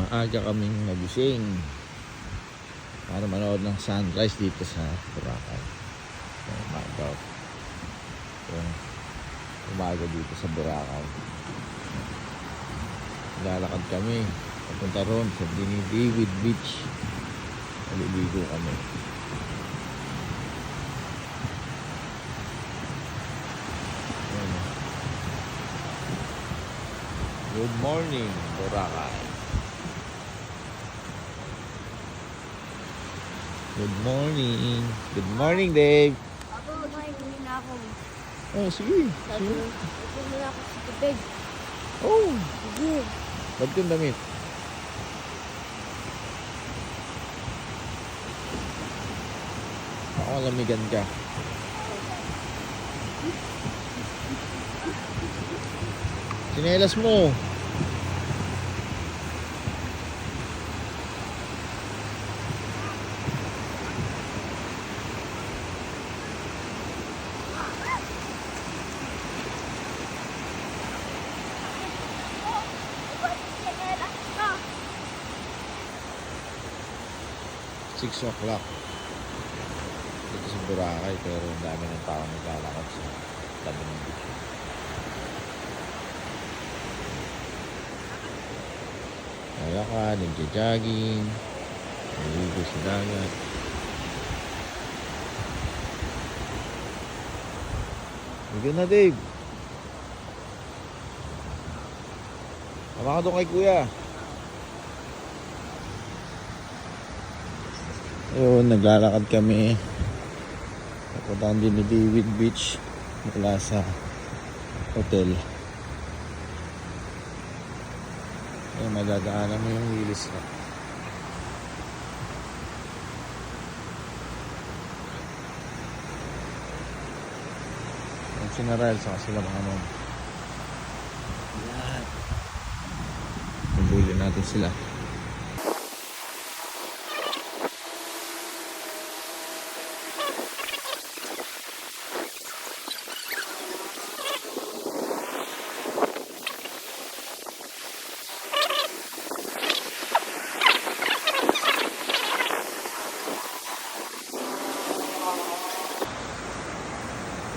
Maaga kaming nagising para manood ng sunrise dito sa Boracay. Umaga dito sa Boracay. Lalakad kami papunta ron sa David Beach. Maliligo kami. Good morning, Boracay. Good morning. Good morning, Dave. Ako, kumain na ako. Oh, sige. Ito muna ako sa tubig. Oh, Sige. ba't yung damit? Baka malamigan ka. Sinelas mo. Six o'clock dito sa Boracay, pero ang dami ng tao naglalakad sa tabi ng beach. Nalakad, nagja-jogging, naligo sa dagat. Sige na, Dave. Tama ka doon kay Kuya. Ayun, naglalakad kami papunta din ni David Beach mula sa hotel. Ayun, madadaanan mo yung Willis na. Yung sinaral sa sila mga ano. Yan. Nabuli natin sila.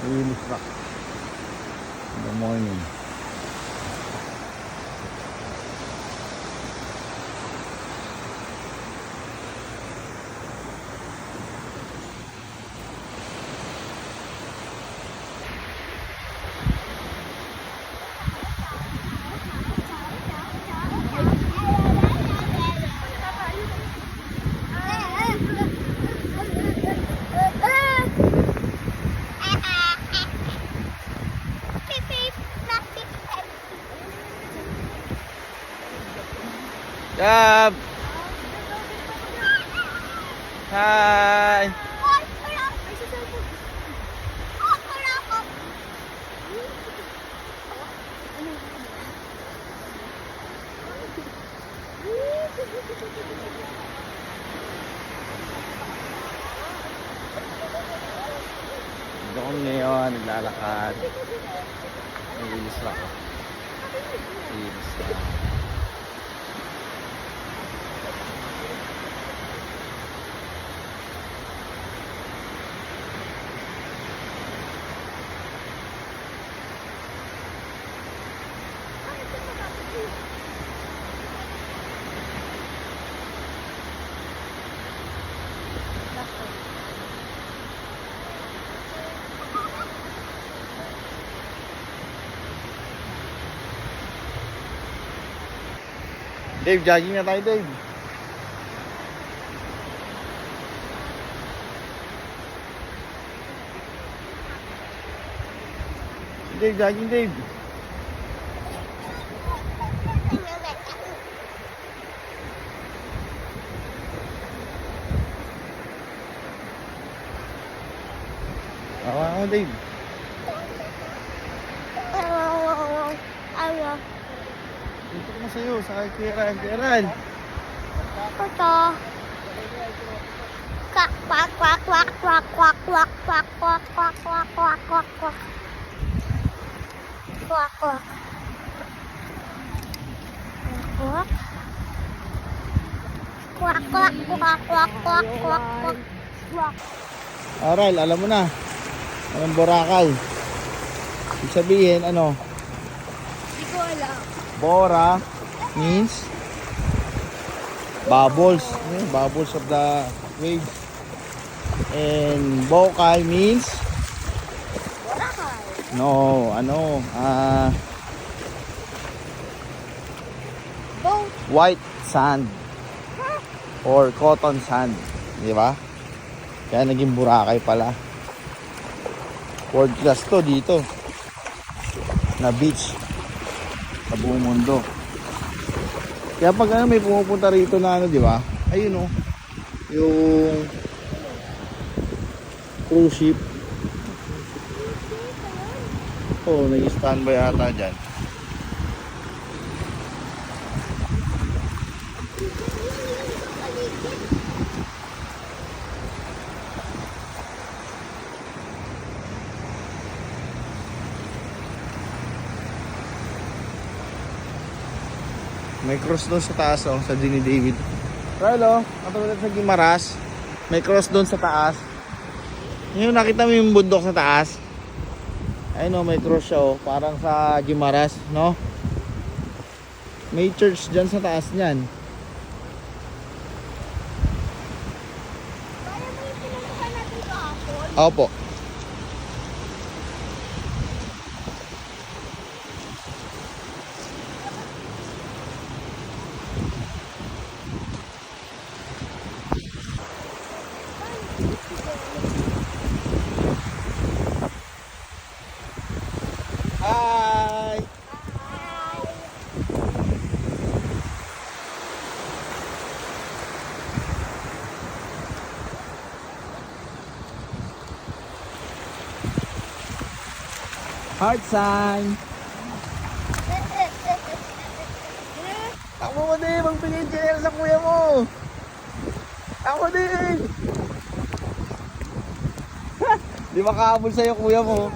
Willis Rock. In the morning. Gab! Hi! Dito kami ngayon, naglalakad. Nag-ilis lang ako. Nag-ilis lang. Dave, jogging na tayo, Dave. Dave, jogging, Dave. Awa mo, Dave. Dito ko na sa'yo, sa kay Kuya Ran. Ito. Kwak, kwak, kwak, kwak, kwak, kwak, kwak, kwak, kwak, kwak, kwak, kwak, kwak, kwak. Kwak, kwak. Kwak. quack, quack, quack, quack, quack, quack, quack. Aral, alam mo na. Anong Boracay? Ibig sabihin, ano? Hindi ko alam. Bora means bubbles. Bubbles of the waves. And Bokal means Boracay. no, Boat. white sand or cotton sand, di ba? Kaya naging Boracay pala. World class to dito na beach sa buong mundo. Kaya pag ano, may pumupunta rito na ano, di ba? Ayun oh, yung cruise ship. Oh, nag-standby ata dyan. May cross doon sa taas oh, sa Ginny David. Ralo, katulad sa Gimaras, may cross doon sa taas. Yung nakita mo yung bundok sa taas. Ayun oh, may cross siya oh, parang sa Gimaras, no? May church dyan sa taas niyan. Kaya mo yung pinuntahan natin kahapon? Opo. Hi! Heart sign! Ako mo din, magbigay jail sa kuya mo! Ako din! Di makahabol sa'yo kuya mo.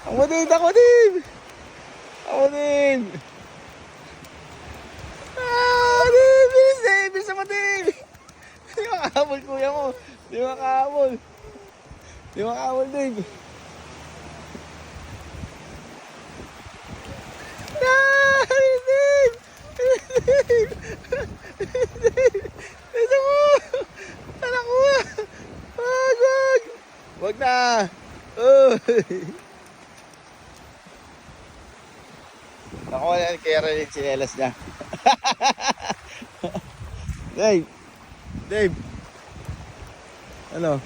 Ako din! Ako din! Ako din! Ah, din! Bilis eh! Bilis mo din! Di makahabol kuya mo! Di makahabol! Di makahabol din! Ah! Din! Din! Ito mo! Anak ko! Wag! Wag na! Oh! Nakuha na kaya rin yung chinelas niya. Dave! Dave! Ano?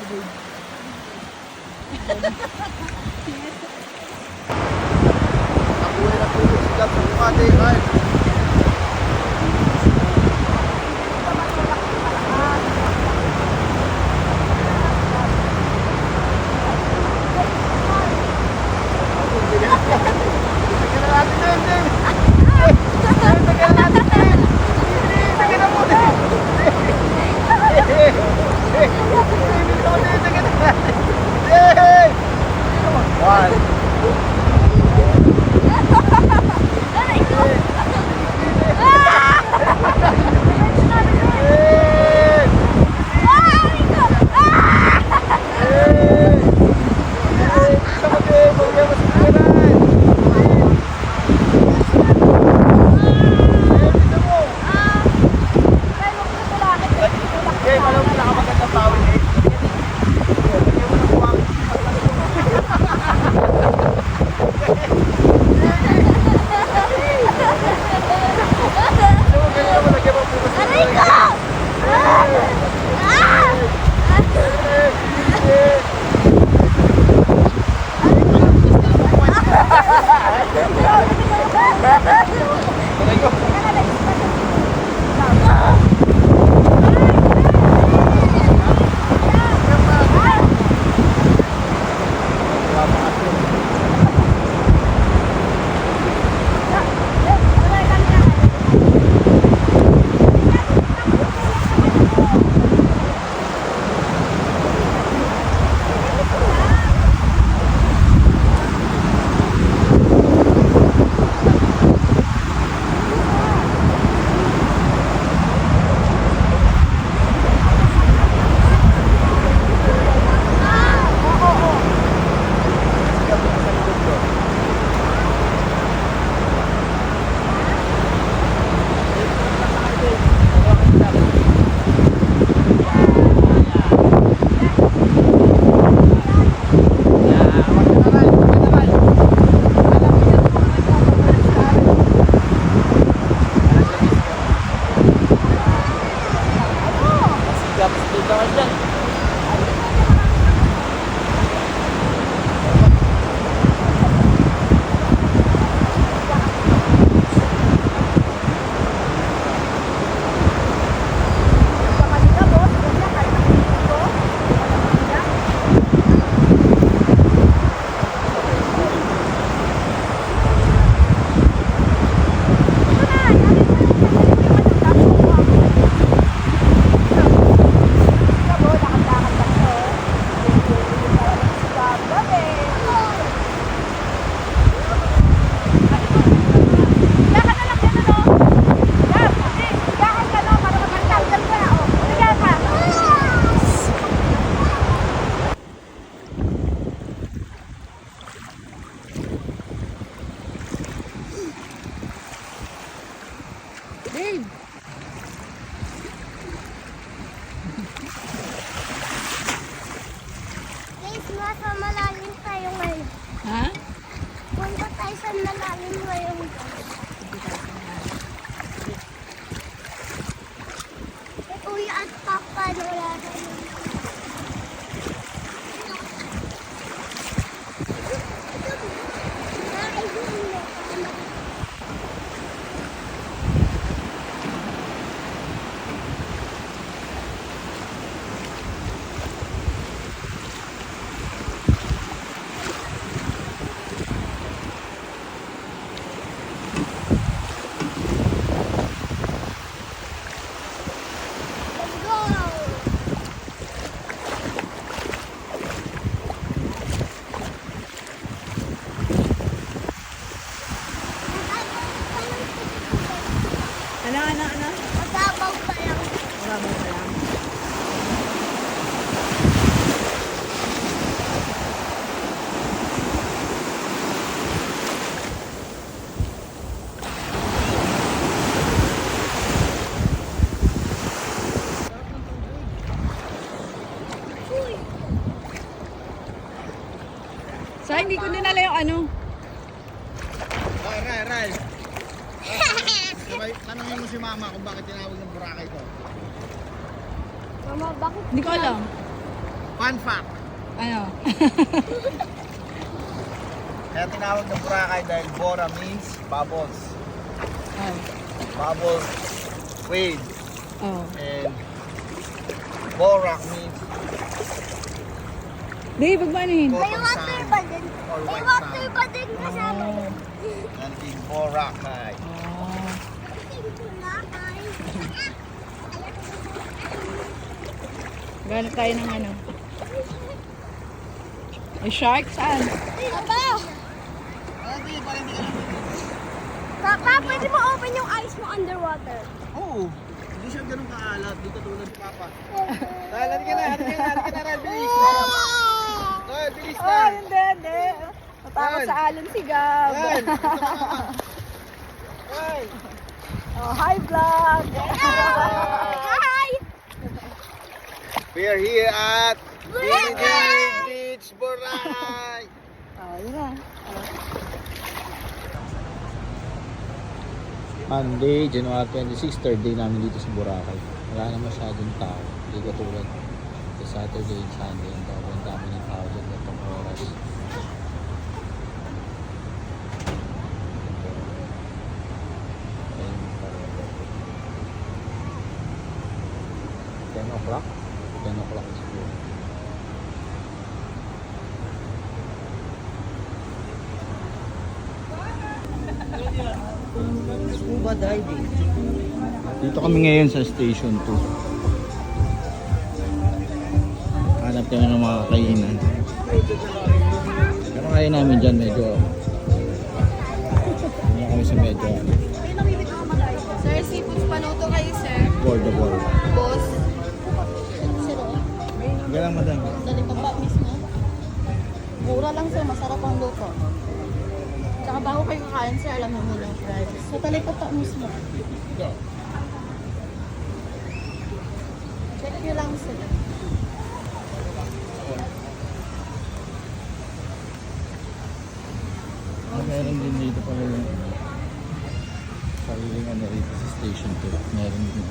Nakuha na po yung sigat sa mukha day, Carl. Sige na natin, Dave, Dave. Sige na natin, Dave. Sige na mo, Dave. One. Guys, nasa malalim tayo ngayon. Ha? Punta tayo sa malalim ngayon. Kuya at Papa, wala tayo. Let's go! Ano? Masabaw pa lang. Wala mo pa lang. So, hindi ko dinala yung ano. Ray. Tanongin mo si Mama kung bakit tinawag ng Boracay ito. Mama, bakit? Hindi ko alam. Fun fact. Ano? Kaya tinawag ng Boracay dahil Bora means bubbles. Oh. Bubbles, wave. Oh. And Borac means Dave, magmanahin. May water ba din? or May white water sand. ba din kasama yun? Nanding Boracay. Oh. Gano'n tayo ng ano? May shark? Saan? Papa! Papa, pwede mo open yung eyes mo underwater. Oo. Hindi siya ganun kaalat. Di katulad ni Papa. Dahil, halika na, Ral. Bilis na. Ral, bilis na. Oh, hindi. Natakot sa alon si Gab. Ral, dito ka na. Ral. Oh, hi vlog! Hi! We are here at Binidin Beach, Boracay. Oh, yun na. Monday, January 26, third day namin dito sa Boracay. Wala na masyadong tao. Hindi katulad sa Saturday and Sunday. Ang dami ng tao dyan itong oras. Ayun, 10 o'clock? 10 o'clock siguro. Scuba diving. Dito kami ngayon sa Station 2. Hanap kami ng mga kainan. Pero kaya namin dyan medyo ano kami sa medyo Sir, seafood panuto kayo, sir. affordable. Boss. Galang madam. Dali pa pa mismo. Mura lang sir, masarap ang luto. Tsaka bago kayo kakain sir, alam mo yung price. Sa talipapa mismo. Check nyo lang sir. Meron din dito pala yung sariling ano dito sa Station 2. Meron din.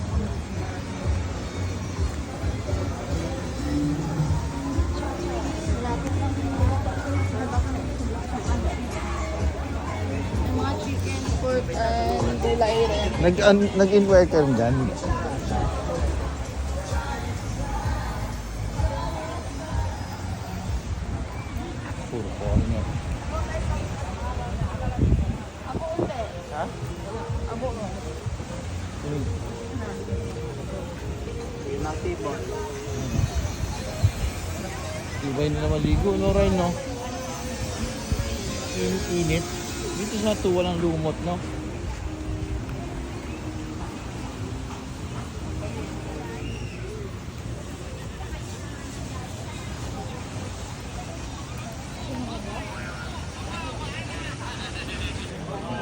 Yung mga chicken, pork, and gulay rin. Nag-inverter dyan. Puro foreigner. Abo unti. Ha? Abo mo. Nakibon. Ibay nila maligo, no, Ryan, no? Init. Dito sa 2 walang lumot, no?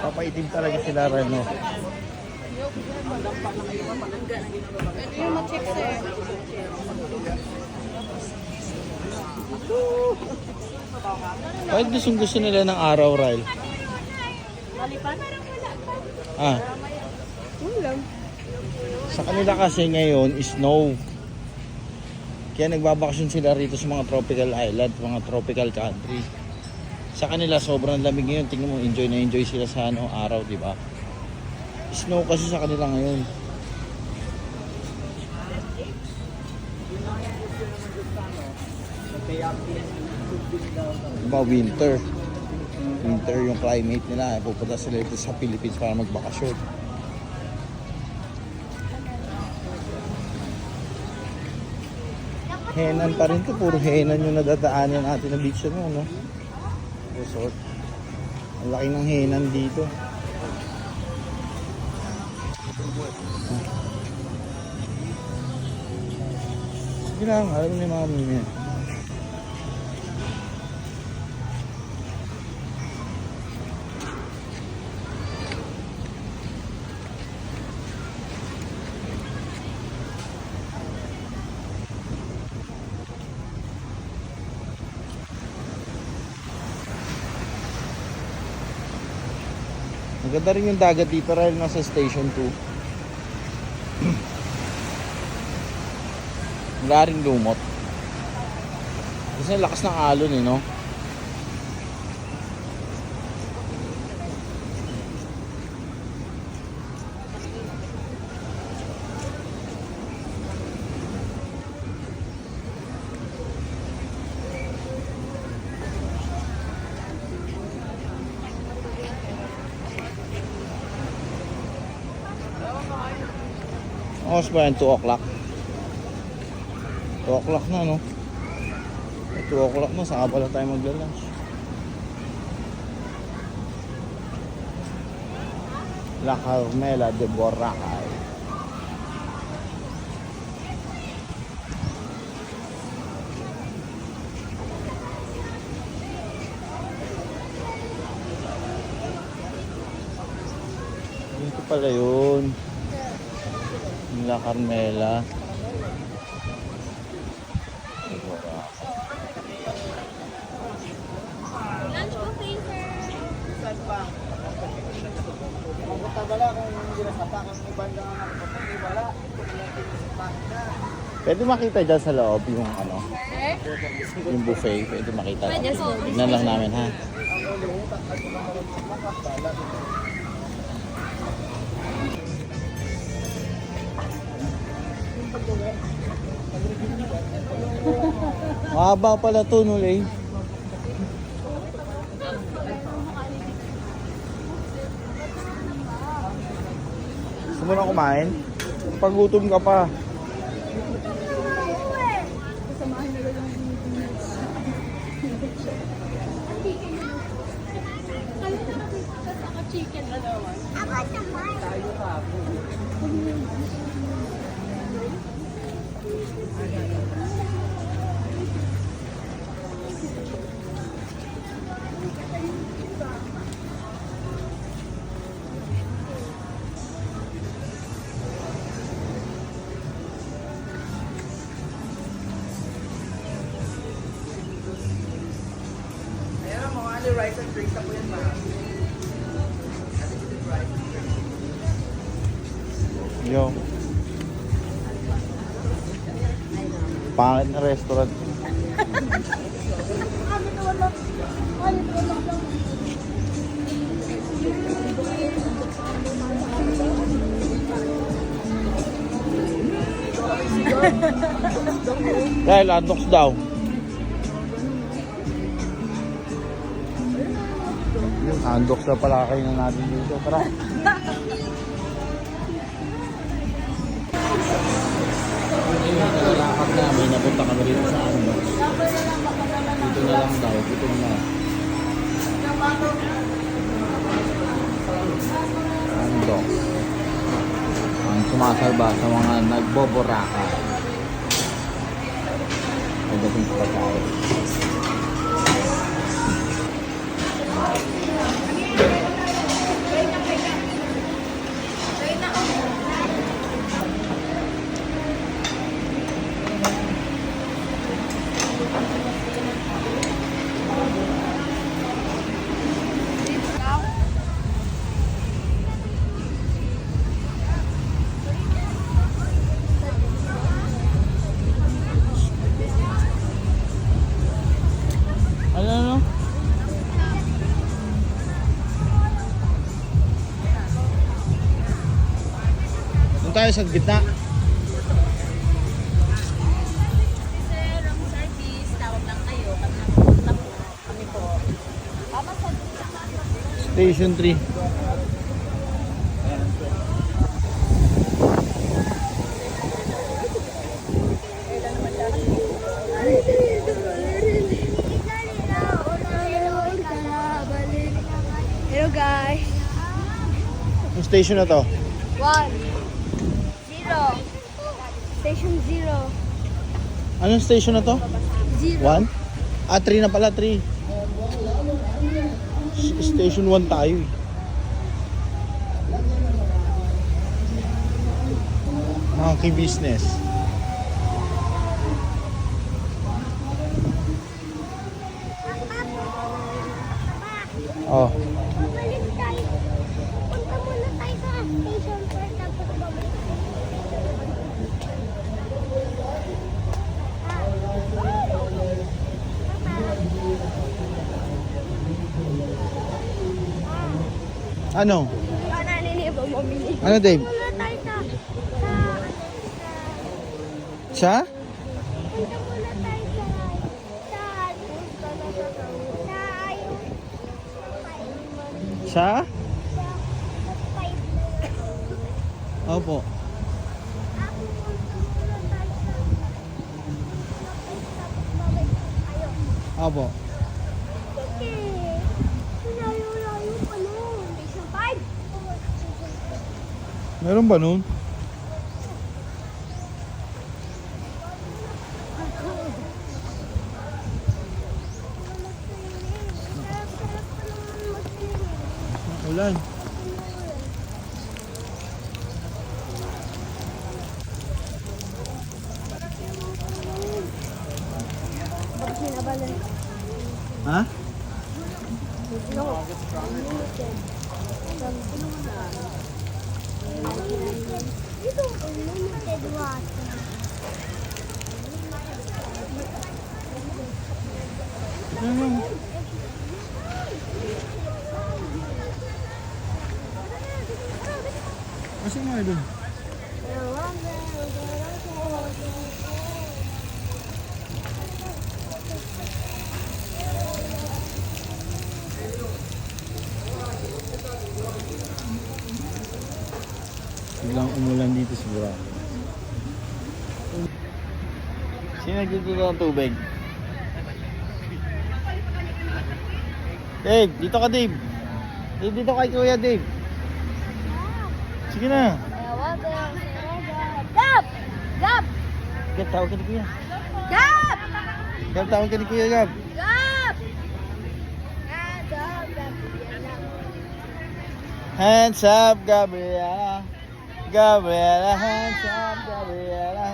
Papaitim talaga sila, Ryan, no? Pwede yung ma-check sir. Bakit gusto nila ng araw, Ryan? Lalipan? Ah. Sa kanila kasi ngayon, snow. Kaya nagbabakasyon sila rito sa mga tropical island, mga tropical country. Sa kanila sobrang lamig ngayon. Tingnan mo, enjoy na enjoy sila sa ano, araw, di ba? Snow kasi sa kanila ngayon. Diba, winter. Winter yung climate nila. Pupunta sila dito sa Philippines para magbakasyon. Henan pa rin to. Puro henan yung nadadaanan natin na beach ano, no? Resort. Ang laki ng henan dito. Sige lang, alam mo yung mga mimi. Maganda rin yung dagat dito rin nasa Station 2. Wala ring lumot. Kasi ang lakas ng alon eh, no? Oras ba yan? 2 o'clock? 2 o'clock na, no? 2 o'clock na, saka pala tayo magla-lunch. La Carmela de Boracay. Dito pala yun. La Carmela. Lunch buffet, sir. Pwede makita dyan sa loob yung ano, yung buffet. Pwede makita. Pwede po. Tignan lang namin, ha? Mahaba pala to, no, Lay? Gusto mo na kumain? Pagutom ka pa. Yo. Pangit na restaurant. Dahil antoks daw. Antoks na pala kayo na natin dito. Tara. Nalalakad namin, napunta kami rito sa Andox. Dito na lang daw, dito na. Andox. Ang sumasalba sa mga nagboboraka. Pagdating sa pagkain. Ano? Doon tayo sa gitna. Sir, ang service, tawag lang kayo. Kami napupunta po. Kami po. Station 3. Hello guys. Yung station na to. 1 0 Station 0 Anong station na to? 0 1? Ah, 3 na pala, 3. Station 1 tayo eh. Monkey business. Oh. Balik tayo. Punta muna tayo sa station 4 tapos babalik. Ano? Naninibo mo, bili. Ano, Dave? Wala tayo Siya? punta muna tayo Siya? Opo. Opo. Meron ba nun? Ulan. Ha? Ito, unlimited water. Kasi nga doon. Biglang umulan dito sa Boracay. Sino nagtuturo ng tubig? Dave, dito ka Dave. Dave, dito kay Kuya Dave. Sige na. Gab! Gab! Gab, tawag ka ni Kuya. Gab! Gab, tawag ka ni Kuya Gab. Gab! Gab! Hands up, Gabriela. Gabriela, hands up, Gabriela.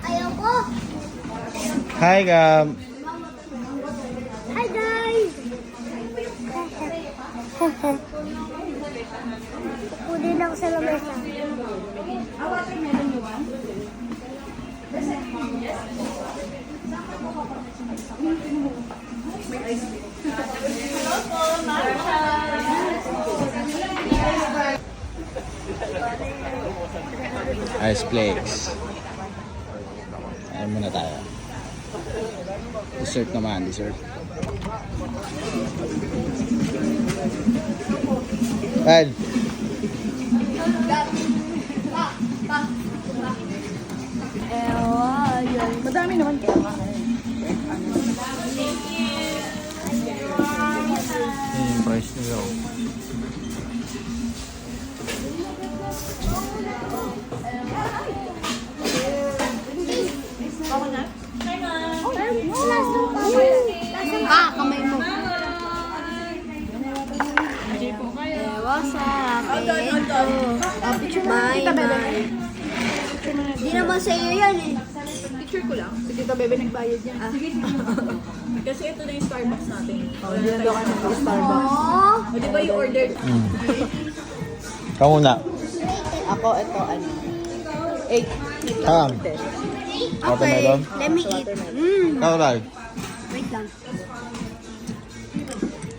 Ayoko! Hi, Gab. Hi guys! Kukunin ako sa lamesa. Ice flakes. Ayan muna tayo. Dessert naman, dessert. Ed. Madami naman kaya. Yan yung price nila. Kamay mo. Di naman sa iyo yan eh. Picture ko lang. Si Tita Bebe nagbayad niya. Kasi ito na yung Starbucks natin. Hindi na daw kayo mag-Starbucks. Oh, O di ba you ordered? Ikaw muna. Ako, ito ano. 8. Kam. Watermelon. let me eat. Ikaw, Ral. Wait lang.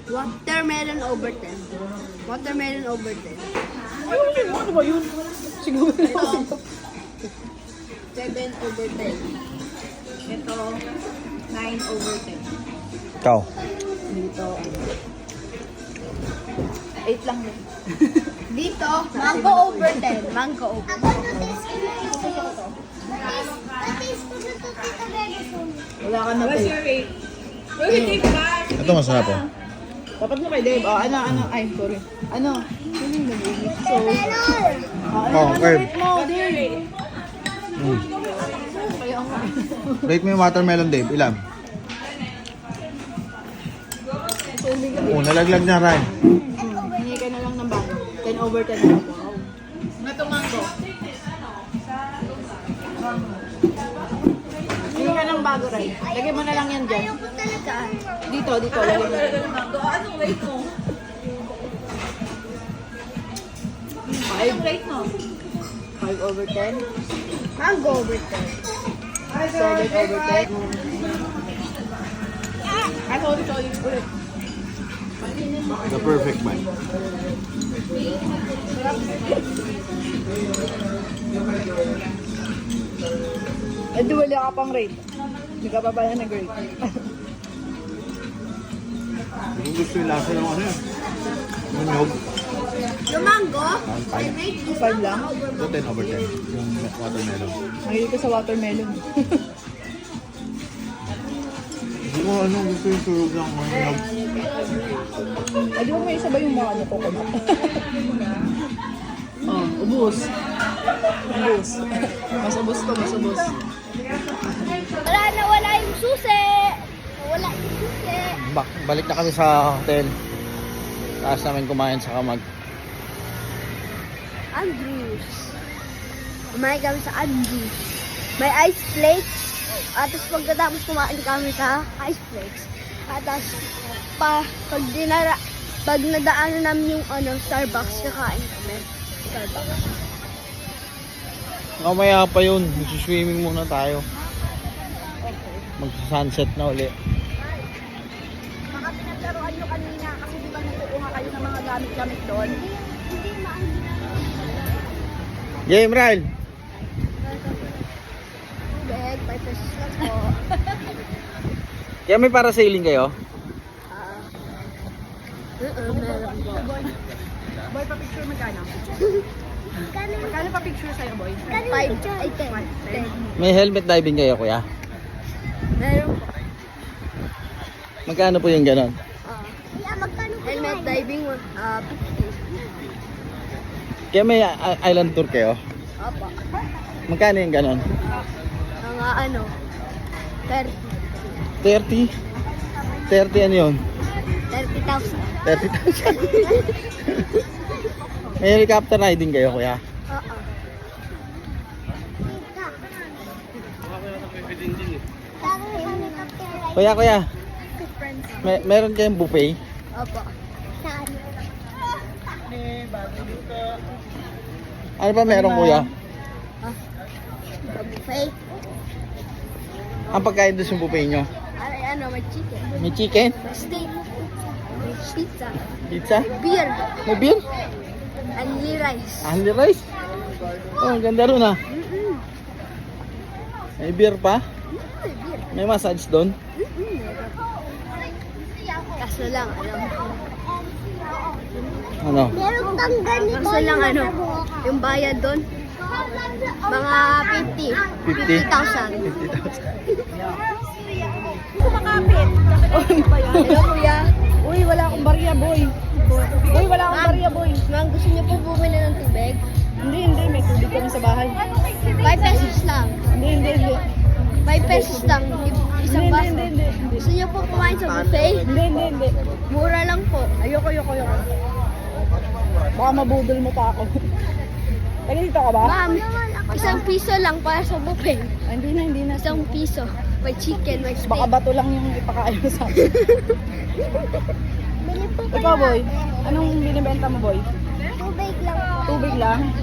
Watermelon over 10. Watermelon over 10. Ano ba yun? Siguro. 7 over 10. Ito, 9 over 10. Ikaw. Dito, 8 lang din. Dito, mango over 10. Mango over 10. Ako na-taste ko na ito. Na-taste ko na ito, Tita Bebe. Wala ka na What's pay. your rate? Wait, take back. Ito masarap oh. Dapat mo kay Dave. Oh, ano. Ay, sorry. Ano? Ano yung nag-ibig? So, Melon! Oh, ano Herb. rate mo, Dave? Kaya ako. Rate mo yung watermelon, Dave. Ilan? Oh, nalaglag na Ral. Hingi ka na lang ng bago. 10 over 10 na. Wow. Ano itong mango? Hingi ka ng bago, Ray. Lagay mo na lang yan dyan. Ayoko talaga. Dito. Lagay mo. Anong rate mo? 5 rate mo. 5 over 10. Mango over 10. Strawberry overtake. Ah, sorry. Ulit. The perfect bite. Eh, di wala ka pang rate. Hindi ka pa ba na nag-rate? Kung gusto yung lasa ng ano yun. Yung nyog. Yung mango, I 5. made this 5 lang? So 10 over 10. Yung watermelon. Mahilig ko sa watermelon. Hindi ko ano gusto yung surog ng nyog. Ay, di ba may isa ba yung mga ano coconut? Oh, ubus. Ubus. Mas ubus to, mas ubus. Wala yung susi. Wala yung susi. Balik na kami sa hotel. Taas namin kumain sa kamag. Andrews. Kumain kami sa Andrews. May ice flakes. At tapos pagkatapos kumain kami sa ice flakes. At tapos pag nadaanan namin yung Starbucks, kakain kami. Starbucks. Mamaya pa yun. Magsuswimming muna tayo. Magsa-sunset na uli. Baka pinaglaruan nyo kanina kasi di ba nakukuha kayo ng mga gamit-gamit doon? Hindi maangin. Game, Ryle! Beg, 5 pesos lang po. Kaya may parasailing kayo? Meron po. Boy, pa-picture magkano? Magkano pa-picture sa'yo, boy? 5, ay 10. May helmet diving kayo, kuya? Meron po. Magkano po yung ganon? Helmet diving, 50. Kaya may island tour kayo? Opo. Magkano yung ganon? Mga 30? 30. 30 ano yun? 30,000. 30,000. May helicopter riding kayo, kuya? Oo. Kuya, meron kayong buffet? Opo. Ano ba meron, kuya? Buffet. Ang pagkain doon sa buffet nyo? May chicken. May chicken? May steak. May pizza. Pizza? Beer. May beer? Only rice. Only rice? Oh, ang ganda ron ah. May beer pa? May beer. May massage doon? Kaso lang, Ano? meron kang ganito. Kaso lang, yung bayad doon, mga 50? 50,000. 50,000. Kumakapit. Uy, ba yan? Hello, kuya. Uy, wala akong barya, boy. Uy, wala akong barya, boy. Ma'am, gusto niyo po bumili ng tubig? Hindi. May tubig kami sa bahay. 5 pesos lang. Hindi. 5 pesos lang. Isang baso. Hindi. Gusto niyo po kumain sa buffet? Hindi. Mura lang po. Ayoko. Baka mabudol mo pa ako. Taga dito ka ba? Ma'am, isang piso lang para sa buffet. Ay, hindi na. Isang piso. May chicken, may steak. Baka bato lang yung ipakain mo sa akin. Bili po Ikaw, boy. Anong binibenta mo, boy? Tubig lang po. Tubig lang?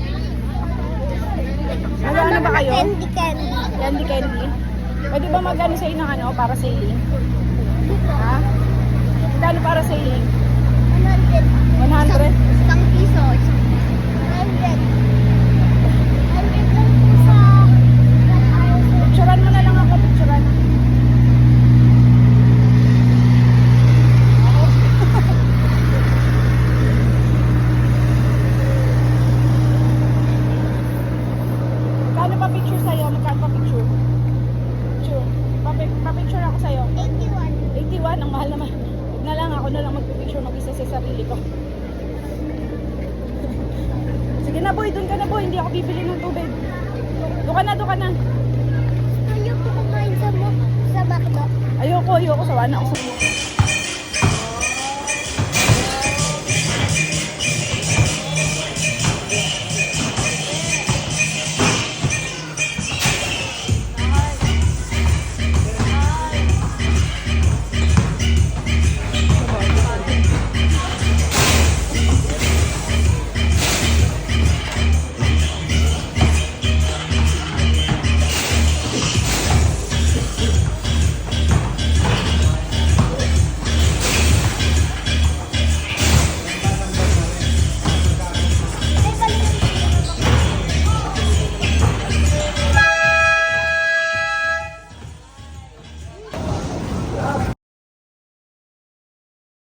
Magkano ba kayo? Candy. Candy? Pwede ba magkano sa inyo para sailing? Ha? Magkano para sailing? 100? 100. Isang piso. 100. 100 lang po sa... Picturean mo na lang ako, picturean. Magkano pa picture sa'yo? Magkano pa picture? Picture. Pa-picture ako sa'yo. 81. 81, ang mahal naman. Huwag na lang, ako na lang magpipicture mag-isa sa sarili ko. Sige na, boy, doon ka na, boy. Hindi ako bibili ng tubig. Doon ka na. Ayaw po kumain sa McDo. Ayoko. Sawa na ako sa